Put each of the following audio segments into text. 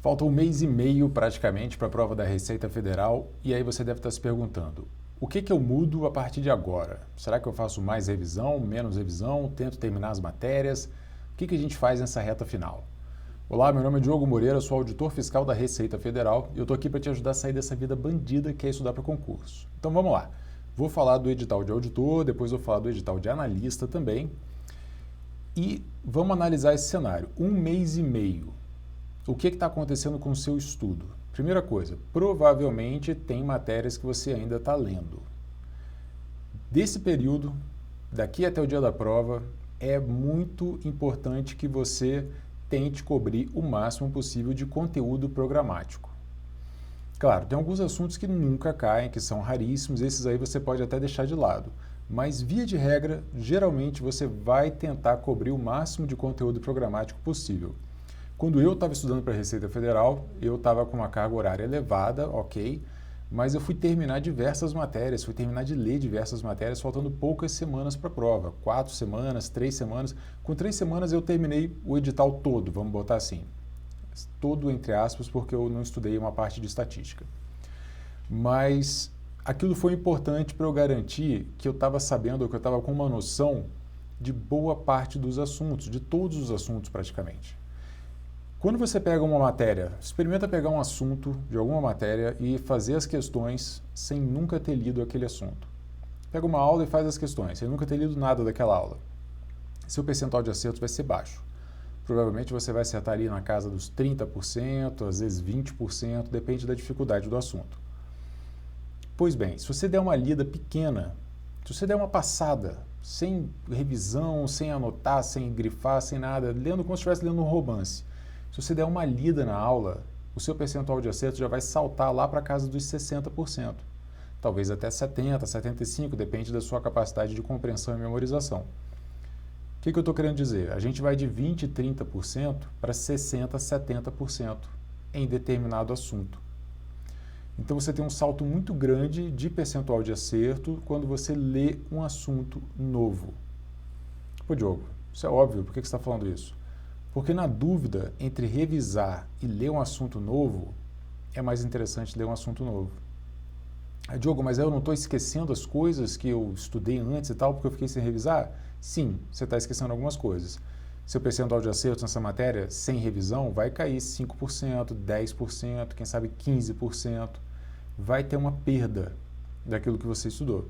Falta um mês e meio praticamente para a prova da Receita Federal e aí você deve estar se perguntando, o que eu mudo a partir de agora? Será que eu faço mais revisão, menos revisão, tento terminar as matérias? O que a gente faz nessa reta final? Olá, meu nome é Diogo Moreira, sou auditor fiscal da Receita Federal e eu estou aqui para te ajudar a sair dessa vida bandida que é estudar para concurso. Então vamos lá, vou falar do edital de auditor, depois vou falar do edital de analista também e vamos analisar esse cenário. Um mês e meio. O que está acontecendo com o seu estudo? Primeira coisa, provavelmente tem matérias que você ainda está lendo. Desse período, daqui até o dia da prova, é muito importante que você tente cobrir o máximo possível de conteúdo programático. Claro, tem alguns assuntos que nunca caem, que são raríssimos, esses aí você pode até deixar de lado. Mas, via de regra, geralmente você vai tentar cobrir o máximo de conteúdo programático possível. Quando eu estava estudando para a Receita Federal, eu estava com uma carga horária elevada, ok, mas eu fui terminar diversas matérias, fui terminar de ler diversas matérias, faltando poucas semanas para a prova, 4 semanas, 3 semanas. Com 3 semanas eu terminei o edital todo, vamos botar assim, todo entre aspas, porque eu não estudei uma parte de estatística. Mas aquilo foi importante para eu garantir que eu estava sabendo, que eu estava com uma noção de boa parte dos assuntos, de todos os assuntos praticamente. Quando você pega uma matéria, experimenta pegar um assunto de alguma matéria e fazer as questões sem nunca ter lido aquele assunto. Pega uma aula e faz as questões, sem nunca ter lido nada daquela aula. Seu percentual de acertos vai ser baixo. Provavelmente você vai acertar ali na casa dos 30%, às vezes 20%, depende da dificuldade do assunto. Pois bem, se você der uma lida pequena, se você der uma passada, sem revisão, sem anotar, sem grifar, sem nada, lendo como se estivesse lendo um romance, se você der uma lida na aula, o seu percentual de acerto já vai saltar lá para a casa dos 60%. Talvez até 70%, 75%, depende da sua capacidade de compreensão e memorização. O que eu estou querendo dizer? A gente vai de 20%, 30% para 60%, 70% em determinado assunto. Então você tem um salto muito grande de percentual de acerto quando você lê um assunto novo. Pô, Diogo, isso é óbvio, por que você está falando isso? Porque na dúvida entre revisar e ler um assunto novo, é mais interessante ler um assunto novo. Diogo, mas eu não estou esquecendo as coisas que eu estudei antes e tal, porque eu fiquei sem revisar? Sim, você está esquecendo algumas coisas. Seu percentual de acerto nessa matéria, sem revisão, vai cair 5%, 10%, quem sabe 15%. Vai ter uma perda daquilo que você estudou.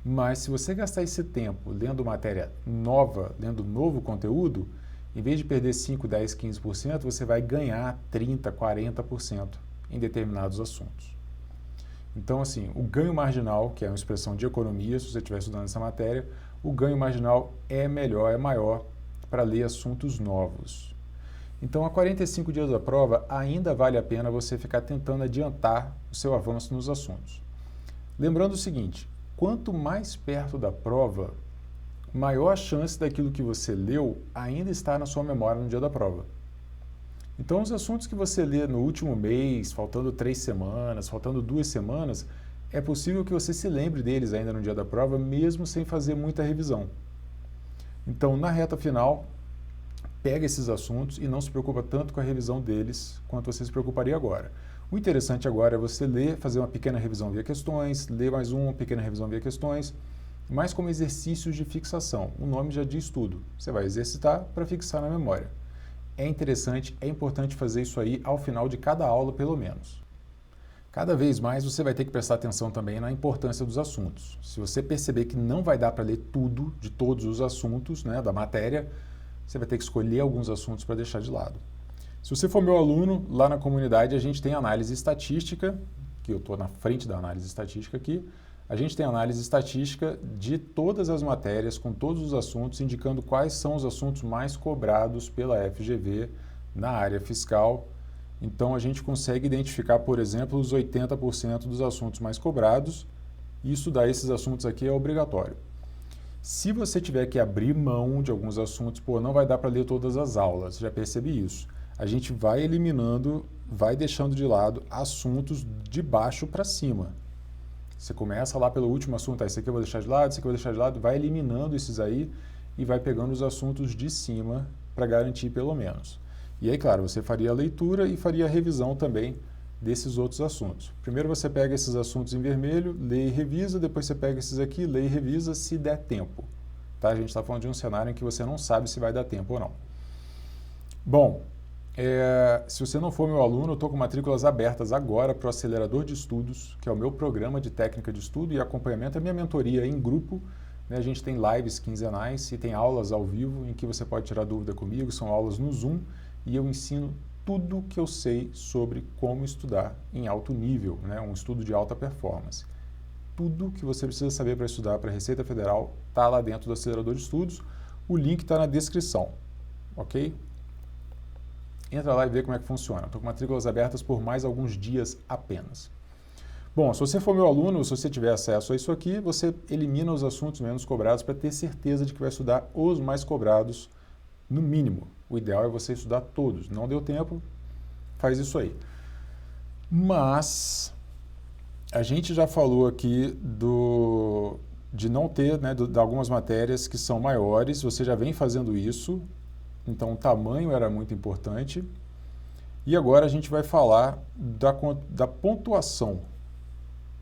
Mas se você gastar esse tempo lendo matéria nova, lendo novo conteúdo, em vez de perder 5, 10, 15%, você vai ganhar 30%, 40% em determinados assuntos. Então, assim, o ganho marginal, que é uma expressão de economia, se você estiver estudando essa matéria, o ganho marginal é melhor, é maior para ler assuntos novos. Então, a 45 dias da prova, ainda vale a pena você ficar tentando adiantar o seu avanço nos assuntos. Lembrando o seguinte, quanto mais perto da prova, maior a chance daquilo que você leu ainda estar na sua memória no dia da prova. Então, os assuntos que você lê no último mês, faltando 3 semanas, faltando 2 semanas, é possível que você se lembre deles ainda no dia da prova, mesmo sem fazer muita revisão. Então, na reta final, pega esses assuntos e não se preocupa tanto com a revisão deles quanto você se preocuparia agora. O interessante agora é você ler, fazer uma pequena revisão via questões, ler mais uma pequena revisão via questões, mas como exercícios de fixação. O nome já diz tudo. Você vai exercitar para fixar na memória. É interessante, é importante fazer isso aí ao final de cada aula, pelo menos. Cada vez mais você vai ter que prestar atenção também na importância dos assuntos. Se você perceber que não vai dar para ler tudo de todos os assuntos, né, da matéria, você vai ter que escolher alguns assuntos para deixar de lado. Se você for meu aluno, lá na comunidade a gente tem análise estatística, que eu estou na frente da análise estatística aqui, a gente tem análise estatística de todas as matérias, com todos os assuntos, indicando quais são os assuntos mais cobrados pela FGV na área fiscal. Então, a gente consegue identificar, por exemplo, os 80% dos assuntos mais cobrados, e estudar esses assuntos aqui é obrigatório. Se você tiver que abrir mão de alguns assuntos, não vai dar para ler todas as aulas, já percebi isso. A gente vai eliminando, vai deixando de lado assuntos de baixo para cima. Você começa lá pelo último assunto, esse aqui eu vou deixar de lado, esse aqui eu vou deixar de lado, vai eliminando esses aí e vai pegando os assuntos de cima para garantir pelo menos. E aí, claro, você faria a leitura e faria a revisão também desses outros assuntos. Primeiro você pega esses assuntos em vermelho, lê e revisa, depois você pega esses aqui, lê e revisa se der tempo. Tá? A gente está falando de um cenário em que você não sabe se vai dar tempo ou não. Bom, se você não for meu aluno, eu estou com matrículas abertas agora para o Acelerador de Estudos, que é o meu programa de técnica de estudo e acompanhamento, a minha mentoria em grupo. Né? A gente tem lives quinzenais e tem aulas ao vivo em que você pode tirar dúvida comigo, são aulas no Zoom e eu ensino tudo que eu sei sobre como estudar em alto nível, né? Um estudo de alta performance. Tudo que você precisa saber para estudar para a Receita Federal está lá dentro do Acelerador de Estudos. O link está na descrição, ok? Entra lá e vê como é que funciona. Estou com matrículas abertas por mais alguns dias apenas. Bom, se você for meu aluno, se você tiver acesso a isso aqui, você elimina os assuntos menos cobrados para ter certeza de que vai estudar os mais cobrados no mínimo. O ideal é você estudar todos. Não deu tempo, faz isso aí. Mas a gente já falou aqui de não ter, né, de algumas matérias que são maiores. Você já vem fazendo isso, então o tamanho era muito importante. E agora a gente vai falar da pontuação.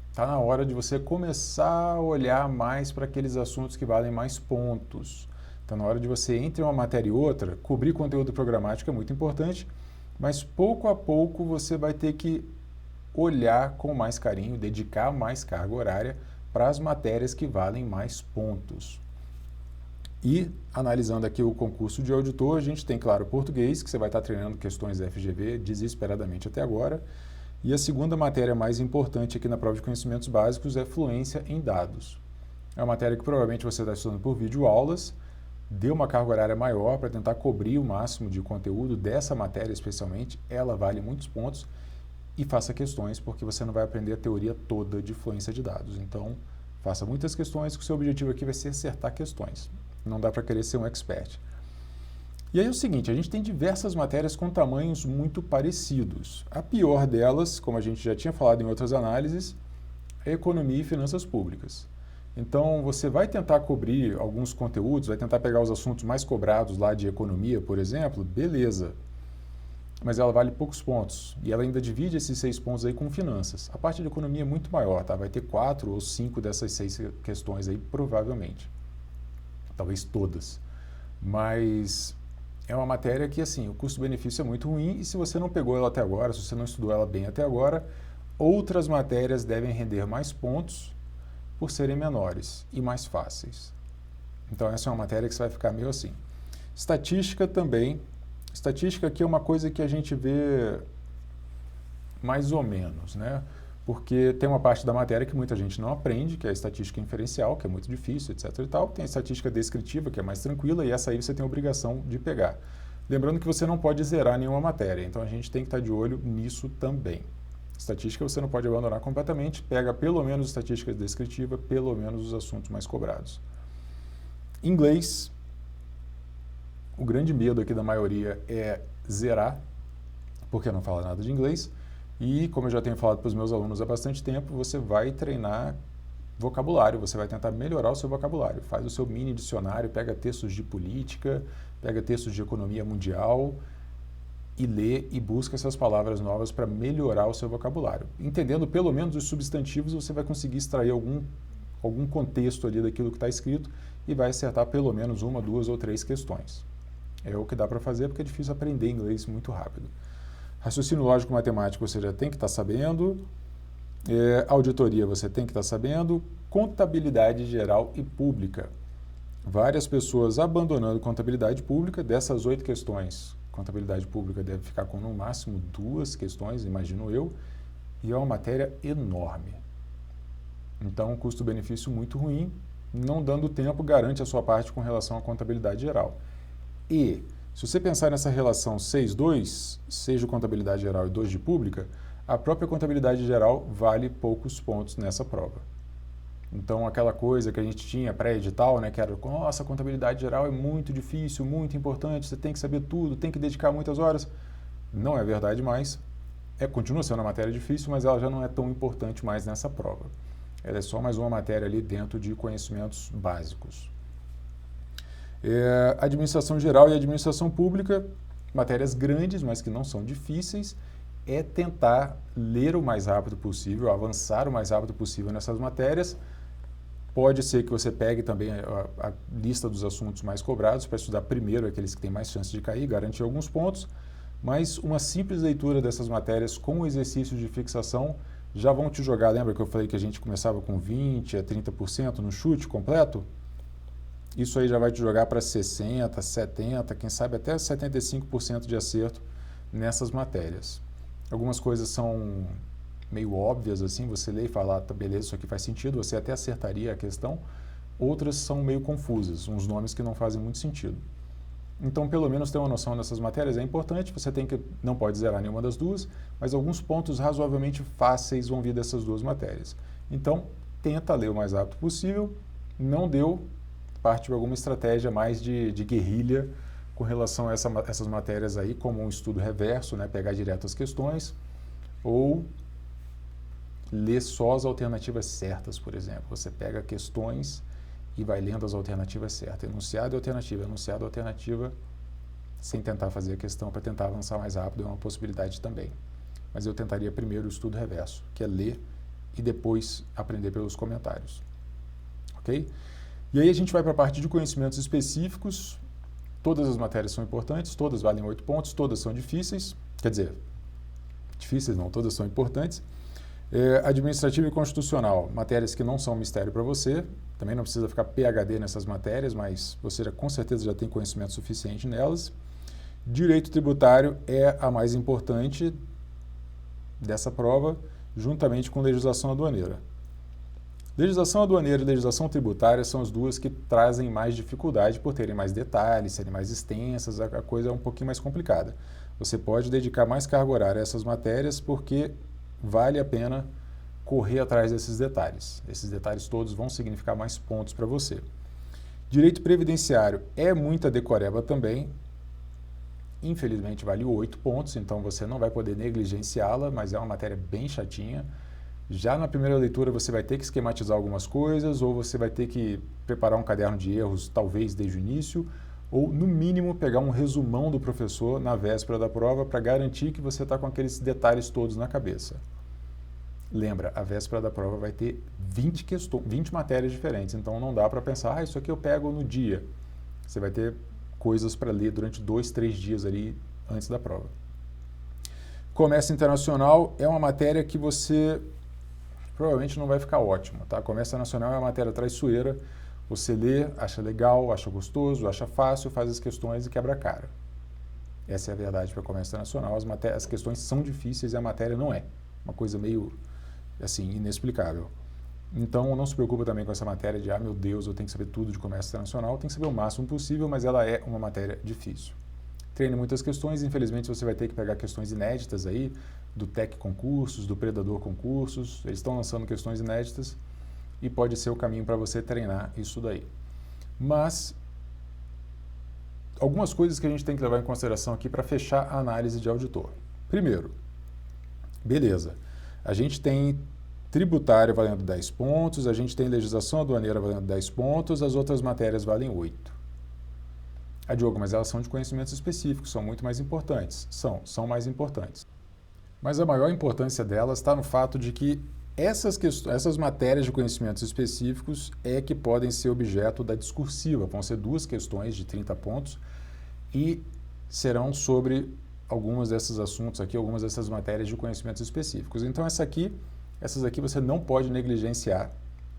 Está na hora de você começar a olhar mais para aqueles assuntos que valem mais pontos. Está na hora de você, entre uma matéria e outra, cobrir conteúdo programático é muito importante, mas pouco a pouco você vai ter que olhar com mais carinho, dedicar mais carga horária para as matérias que valem mais pontos. E, analisando aqui o concurso de auditor, a gente tem, claro, português, que você vai estar treinando questões da FGV desesperadamente até agora. E a segunda matéria mais importante aqui na prova de conhecimentos básicos é fluência em dados. É uma matéria que provavelmente você está estudando por videoaulas, dê uma carga horária maior para tentar cobrir o máximo de conteúdo dessa matéria especialmente, ela vale muitos pontos e faça questões porque você não vai aprender a teoria toda de fluência de dados. Então, faça muitas questões que o seu objetivo aqui vai ser acertar questões. Não dá para querer ser um expert. E aí é o seguinte, a gente tem diversas matérias com tamanhos muito parecidos. A pior delas, como a gente já tinha falado em outras análises, é economia e finanças públicas. Então, você vai tentar cobrir alguns conteúdos, vai tentar pegar os assuntos mais cobrados lá de economia, por exemplo, beleza. Mas ela vale poucos pontos. E ela ainda divide esses 6 pontos aí com finanças. A parte de economia é muito maior, tá? Vai ter 4 ou 5 dessas 6 questões aí, provavelmente. Talvez todas. Mas é uma matéria que, assim, o custo-benefício é muito ruim e se você não pegou ela até agora, se você não estudou ela bem até agora, outras matérias devem render mais pontos por serem menores e mais fáceis. Então, essa é uma matéria que você vai ficar meio assim. Estatística também. Estatística aqui é uma coisa que a gente vê mais ou menos, né? Porque tem uma parte da matéria que muita gente não aprende, que é a estatística inferencial, que é muito difícil, etc. e tal. Tem a estatística descritiva, que é mais tranquila, e essa aí você tem a obrigação de pegar. Lembrando que você não pode zerar nenhuma matéria, então a gente tem que estar de olho nisso também. Estatística você não pode abandonar completamente, pega pelo menos estatística descritiva, pelo menos os assuntos mais cobrados. Inglês, o grande medo aqui da maioria é zerar, porque não fala nada de inglês, e como eu já tenho falado para os meus alunos há bastante tempo, você vai treinar vocabulário, você vai tentar melhorar o seu vocabulário, faz o seu mini dicionário, pega textos de política, pega textos de economia mundial, e lê e busca essas palavras novas para melhorar o seu vocabulário. Entendendo pelo menos os substantivos, você vai conseguir extrair algum contexto ali daquilo que está escrito e vai acertar pelo menos 1, 2 ou 3 questões. É o que dá para fazer porque é difícil aprender inglês muito rápido. Raciocínio lógico matemático você já tem que estar sabendo. Auditoria você tem que estar sabendo. Contabilidade geral e pública. Várias pessoas abandonando contabilidade pública. Dessas 8 questões, contabilidade pública deve ficar com no máximo 2 questões, imagino eu, e é uma matéria enorme. Então, um custo-benefício muito ruim, não dando tempo, garante a sua parte com relação à contabilidade geral. E, se você pensar nessa relação 6-2, 6 de contabilidade geral e 2 de pública, a própria contabilidade geral vale poucos pontos nessa prova. Então, aquela coisa que a gente tinha pré-edital, né, que era, nossa, a contabilidade geral é muito difícil, muito importante, você tem que saber tudo, tem que dedicar muitas horas. Não é verdade mais. Continua sendo uma matéria difícil, mas ela já não é tão importante mais nessa prova. Ela é só mais uma matéria ali dentro de conhecimentos básicos. Administração geral e administração pública, matérias grandes, mas que não são difíceis, é tentar ler o mais rápido possível, avançar o mais rápido possível nessas matérias. Pode ser que você pegue também a lista dos assuntos mais cobrados para estudar primeiro aqueles que têm mais chance de cair, garantir alguns pontos, mas uma simples leitura dessas matérias com exercícios de fixação já vão te jogar. Lembra que eu falei que a gente começava com 20% a 30% no chute completo? Isso aí já vai te jogar para 60%, 70%, quem sabe até 75% de acerto nessas matérias. Algumas coisas são meio óbvias, assim, você lê e fala, ah, tá, beleza, isso aqui faz sentido, você até acertaria a questão. Outras são meio confusas, uns nomes que não fazem muito sentido. Então, pelo menos ter uma noção dessas matérias é importante, você não pode zerar nenhuma das duas, mas alguns pontos razoavelmente fáceis vão vir dessas duas matérias. Então, tenta ler o mais rápido possível, não deu, parte de alguma estratégia mais de guerrilha com relação a essas matérias aí, como um estudo reverso, né, pegar direto as questões, ou ler só as alternativas certas, por exemplo. Você pega questões e vai lendo as alternativas certas. Enunciado e alternativa, sem tentar fazer a questão para tentar avançar mais rápido, é uma possibilidade também. Mas eu tentaria primeiro o estudo reverso, que é ler e depois aprender pelos comentários. Ok? E aí a gente vai para a parte de conhecimentos específicos. Todas as matérias são importantes, todas valem 8 pontos, todas são difíceis. Quer dizer, difíceis não, todas são importantes. Administrativo e constitucional, matérias que não são mistério para você. Também não precisa ficar PhD nessas matérias, mas você com certeza já tem conhecimento suficiente nelas. Direito tributário é a mais importante dessa prova, juntamente com legislação aduaneira. Legislação aduaneira e legislação tributária são as duas que trazem mais dificuldade por terem mais detalhes, serem mais extensas, a coisa é um pouquinho mais complicada. Você pode dedicar mais carga horária a essas matérias porque vale a pena correr atrás desses detalhes. Esses detalhes todos vão significar mais pontos para você. Direito previdenciário é muita decoreba também. Infelizmente vale 8 pontos, então você não vai poder negligenciá-la, mas é uma matéria bem chatinha. Já na primeira leitura você vai ter que esquematizar algumas coisas, ou você vai ter que preparar um caderno de erros, talvez desde o início, ou no mínimo pegar um resumão do professor na véspera da prova para garantir que você está com aqueles detalhes todos na cabeça. Lembra, a véspera da prova vai ter 20 matérias diferentes, então não dá para pensar, isso aqui eu pego no dia. Você vai ter coisas para ler durante 2, 3 dias ali antes da prova. Comércio internacional é uma matéria que você provavelmente não vai ficar ótimo, tá? Comércio internacional é uma matéria traiçoeira, você lê, acha legal, acha gostoso, acha fácil, faz as questões e quebra a cara. Essa é a verdade para comércio internacional, as questões são difíceis e a matéria não é. Uma coisa meio, assim, inexplicável. Então, não se preocupa também com essa matéria de, meu Deus, eu tenho que saber tudo de comércio internacional, tem que saber o máximo possível, mas ela é uma matéria difícil. Treine muitas questões, infelizmente você vai ter que pegar questões inéditas aí, do Tec Concursos, do Predador Concursos, eles estão lançando questões inéditas e pode ser o caminho para você treinar isso daí. Mas, algumas coisas que a gente tem que levar em consideração aqui para fechar a análise de auditor. Primeiro, beleza, a gente tem tributário valendo 10 pontos, a gente tem legislação aduaneira valendo 10 pontos, as outras matérias valem 8. Diogo, mas elas são de conhecimentos específicos, são muito mais importantes. São mais importantes. Mas a maior importância delas está no fato de que essas matérias de conhecimentos específicos é que podem ser objeto da discursiva. Vão ser 2 questões de 30 pontos e serão sobre alguns desses assuntos aqui, algumas dessas matérias de conhecimentos específicos. Então essas aqui você não pode negligenciar.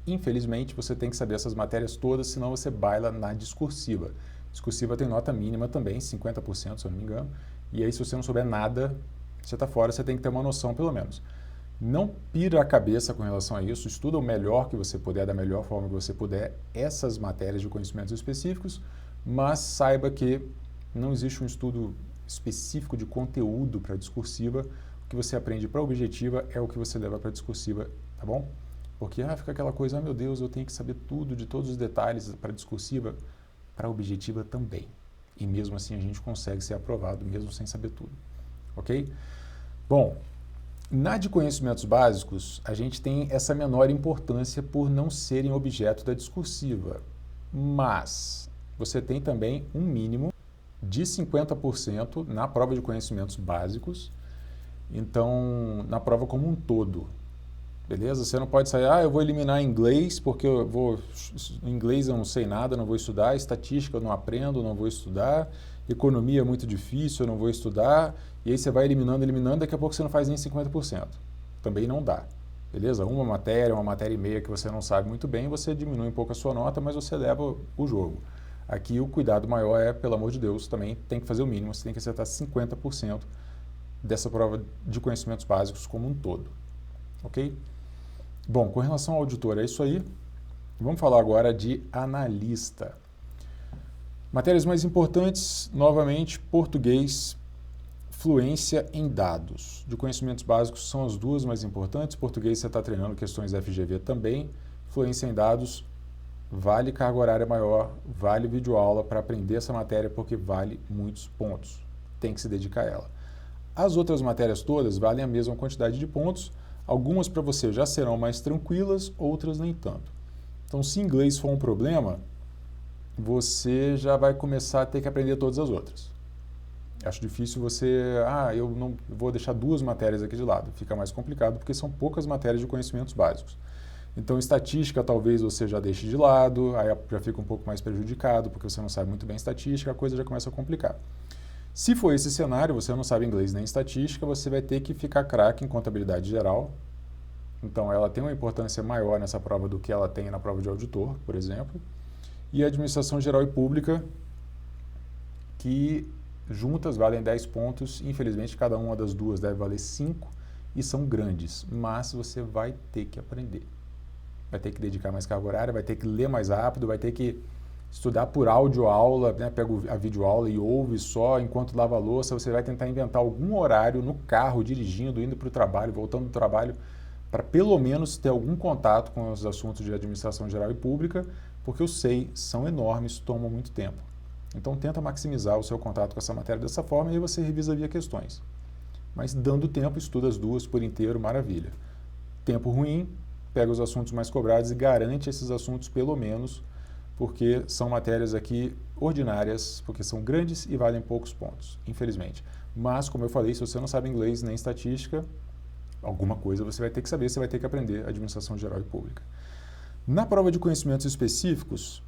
Infelizmente, você tem que saber essas matérias todas, senão você baila na discursiva. Discursiva tem nota mínima também, 50%, se eu não me engano. E aí, se você não souber nada, você está fora, você tem que ter uma noção, pelo menos. Não pira a cabeça com relação a isso, estuda o melhor que você puder, da melhor forma que você puder, essas matérias de conhecimentos específicos, mas saiba que não existe um estudo específico de conteúdo para discursiva. O que você aprende para objetiva é o que você leva para discursiva, tá bom? Porque fica aquela coisa, meu Deus, eu tenho que saber tudo, de todos os detalhes para discursiva, para objetiva também. E mesmo assim a gente consegue ser aprovado, mesmo sem saber tudo, ok? Bom, na de conhecimentos básicos, a gente tem essa menor importância por não serem objeto da discursiva, mas você tem também um mínimo de 50% na prova de conhecimentos básicos, então na prova como um todo, beleza? Você não pode sair, eu vou eliminar inglês porque inglês eu não sei nada, não vou estudar, estatística eu não aprendo, não vou estudar, economia é muito difícil, eu não vou estudar, e aí você vai eliminando, daqui a pouco você não faz nem 50%. Também não dá. Beleza? Uma matéria e meia que você não sabe muito bem, você diminui um pouco a sua nota, mas você leva o jogo. Aqui o cuidado maior é, pelo amor de Deus, também tem que fazer o mínimo, você tem que acertar 50% dessa prova de conhecimentos básicos como um todo. Ok? Bom, com relação ao auditor é isso aí. Vamos falar agora de analista. Matérias mais importantes, novamente, português, fluência em dados. De conhecimentos básicos são as duas mais importantes. Português você está treinando questões FGV também. Fluência em dados, vale carga horária maior, vale videoaula para aprender essa matéria porque vale muitos pontos. Tem que se dedicar a ela. As outras matérias todas valem a mesma quantidade de pontos. Algumas para você já serão mais tranquilas, outras nem tanto. Então, se inglês for um problema, você já vai começar a ter que aprender todas as outras. Acho difícil você, eu não vou deixar duas matérias aqui de lado. Fica mais complicado porque são poucas matérias de conhecimentos básicos. Então, estatística talvez você já deixe de lado, aí já fica um pouco mais prejudicado porque você não sabe muito bem estatística, a coisa já começa a complicar. Se for esse cenário, você não sabe inglês nem estatística, você vai ter que ficar craque em contabilidade geral. Então, ela tem uma importância maior nessa prova do que ela tem na prova de auditor, por exemplo. E a administração geral e pública, que juntas valem 10 pontos, infelizmente cada uma das duas deve valer 5 e são grandes, mas você vai ter que aprender. Vai ter que dedicar mais carga horária, vai ter que ler mais rápido, vai ter que estudar por audioaula, né? Pega a videoaula e ouve só enquanto lava a louça, você vai tentar inventar algum horário no carro, dirigindo, indo para o trabalho, voltando do trabalho, para pelo menos ter algum contato com os assuntos de administração geral e pública, porque eu sei, são enormes, tomam muito tempo. Então, tenta maximizar o seu contato com essa matéria dessa forma e aí você revisa via questões. Mas, dando tempo, estuda as duas por inteiro, maravilha. Tempo ruim, pega os assuntos mais cobrados e garante esses assuntos pelo menos, porque são matérias aqui ordinárias, porque são grandes e valem poucos pontos, infelizmente. Mas, como eu falei, se você não sabe inglês nem estatística, alguma coisa você vai ter que saber, você vai ter que aprender administração geral e pública. Na prova de conhecimentos específicos,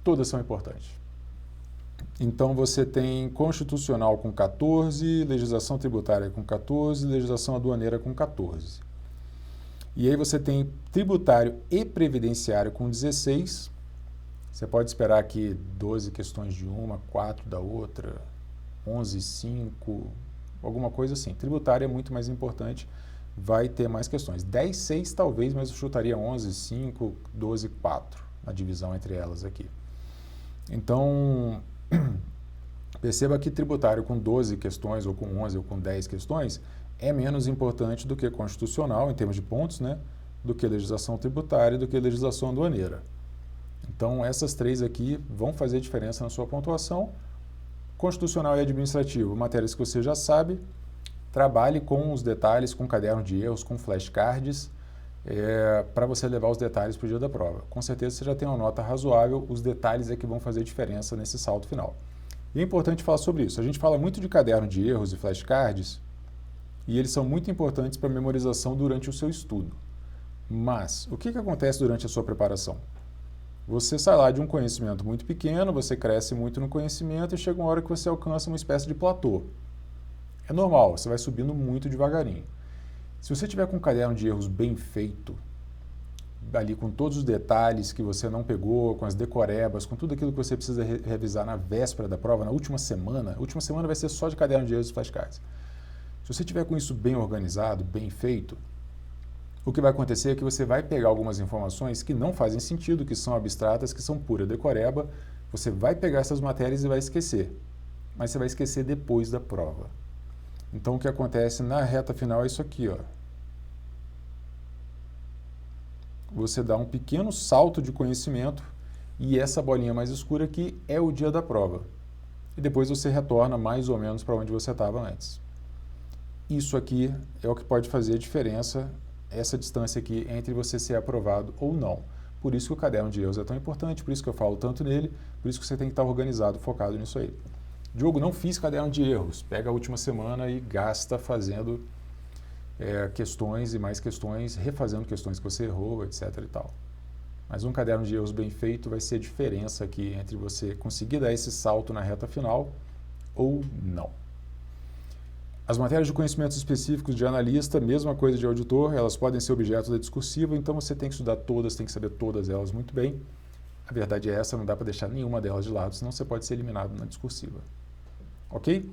todas são importantes. Então, você tem constitucional com 14, legislação tributária com 14, legislação aduaneira com 14. E aí você tem tributário e previdenciário com 16. Você pode esperar aqui 12 questões de uma, 4 da outra, 11, 5, alguma coisa assim. Tributário é muito mais importante, vai ter mais questões. 10, 6 talvez, mas eu chutaria 11, 5, 12, 4, a divisão entre elas aqui. Então, perceba que tributário com 12 questões, ou com 11, ou com 10 questões, é menos importante do que constitucional, em termos de pontos, né? Do que legislação tributária, do que legislação aduaneira. Então, essas três aqui vão fazer diferença na sua pontuação. Constitucional e administrativo, matérias que você já sabe. Trabalhe com os detalhes, com caderno de erros, com flashcards, para você levar os detalhes para o dia da prova. Com certeza você já tem uma nota razoável, os detalhes é que vão fazer diferença nesse salto final. E é importante falar sobre isso. A gente fala muito de caderno de erros e flashcards, e eles são muito importantes para a memorização durante o seu estudo. Mas, o que acontece durante a sua preparação? Você sai lá de um conhecimento muito pequeno, você cresce muito no conhecimento e chega uma hora que você alcança uma espécie de platô. É normal, você vai subindo muito devagarinho. Se você tiver com um caderno de erros bem feito, ali com todos os detalhes que você não pegou, com as decorebas, com tudo aquilo que você precisa revisar na véspera da prova, na última semana vai ser só de caderno de erros e flashcards. Se você tiver com isso bem organizado, bem feito, o que vai acontecer é que você vai pegar algumas informações que não fazem sentido, que são abstratas, que são pura decoreba, você vai pegar essas matérias e vai esquecer, mas você vai esquecer depois da prova. Então, o que acontece na reta final é isso aqui, ó. Você dá um pequeno salto de conhecimento e essa bolinha mais escura aqui é o dia da prova. E depois você retorna mais ou menos para onde você estava antes. Isso aqui é o que pode fazer a diferença, essa distância aqui entre você ser aprovado ou não. Por isso que o caderno de erros é tão importante, por isso que eu falo tanto nele, por isso que você tem que estar organizado, focado nisso aí. Diogo, não fiz caderno de erros. Pega a última semana e gasta fazendo questões e mais questões, refazendo questões que você errou, etc. e tal. Mas um caderno de erros bem feito vai ser a diferença aqui entre você conseguir dar esse salto na reta final ou não. As matérias de conhecimentos específicos de analista, mesma coisa de auditor, elas podem ser objeto da discursiva, então você tem que estudar todas, tem que saber todas elas muito bem. A verdade é essa, não dá para deixar nenhuma delas de lado, senão você pode ser eliminado na discursiva. Ok?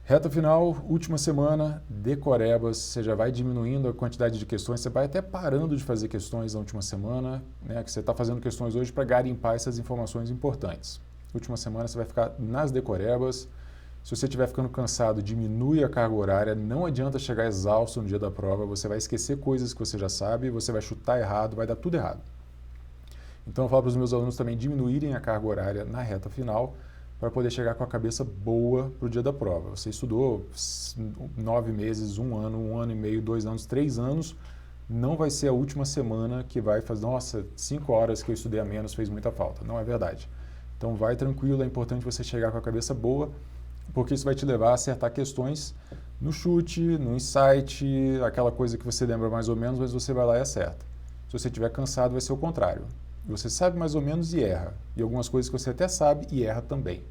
Reta final, última semana, decorebas, você já vai diminuindo a quantidade de questões, você vai até parando de fazer questões na última semana, né, que você está fazendo questões hoje para garimpar essas informações importantes. Última semana você vai ficar nas decorebas. Se você estiver ficando cansado, diminui a carga horária, não adianta chegar exausto no dia da prova, você vai esquecer coisas que você já sabe, você vai chutar errado, vai dar tudo errado. Então eu falo para os meus alunos também diminuírem a carga horária na reta final, para poder chegar com a cabeça boa para o dia da prova. Você estudou 9 meses, 1 ano, 1 ano e meio, 2 anos, 3 anos, não vai ser a última semana que vai fazer, nossa, 5 horas que eu estudei a menos fez muita falta. Não é verdade. Então vai tranquilo, é importante você chegar com a cabeça boa, porque isso vai te levar a acertar questões no chute, no insight, aquela coisa que você lembra mais ou menos, mas você vai lá e acerta. Se você estiver cansado, vai ser o contrário. Você sabe mais ou menos e erra. E algumas coisas que você até sabe e erra também.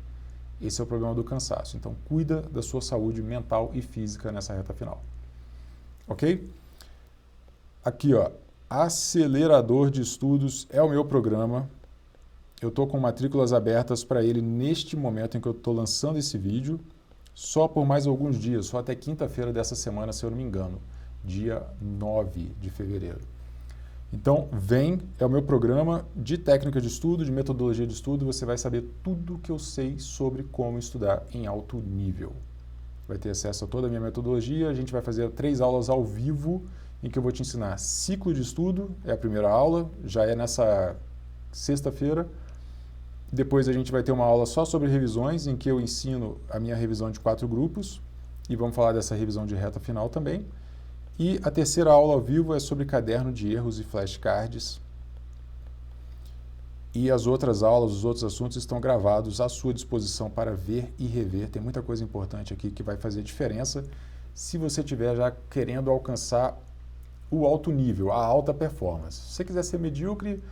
Esse é o problema do cansaço. Então, cuida da sua saúde mental e física nessa reta final. Ok? Aqui, ó, Acelerador de Estudos é o meu programa. Eu estou com matrículas abertas para ele neste momento em que eu estou lançando esse vídeo, só por mais alguns dias, só até quinta-feira dessa semana, se eu não me engano, dia 9 de fevereiro. Então, é o meu programa de técnica de estudo, de metodologia de estudo, você vai saber tudo que eu sei sobre como estudar em alto nível. Vai ter acesso a toda a minha metodologia, a gente vai fazer 3 aulas ao vivo, em que eu vou te ensinar ciclo de estudo, é a primeira aula, já é nessa sexta-feira. Depois a gente vai ter uma aula só sobre revisões, em que eu ensino a minha revisão de 4 grupos, e vamos falar dessa revisão de reta final também. E a terceira aula ao vivo é sobre caderno de erros e flashcards. E as outras aulas, os outros assuntos estão gravados à sua disposição para ver e rever. Tem muita coisa importante aqui que vai fazer diferença se você estiver já querendo alcançar o alto nível, a alta performance. Se você quiser ser medíocre,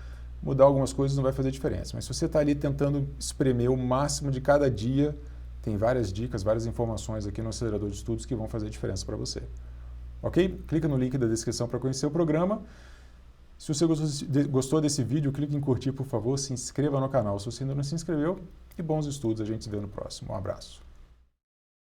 mudar algumas coisas não vai fazer diferença. Mas se você está ali tentando espremer o máximo de cada dia, tem várias dicas, várias informações aqui no Acelerador de Estudos que vão fazer diferença para você. Ok? Clica no link da descrição para conhecer o programa. Se você gostou desse vídeo, clique em curtir, por favor, se inscreva no canal se você ainda não se inscreveu e bons estudos, a gente se vê no próximo. Um abraço.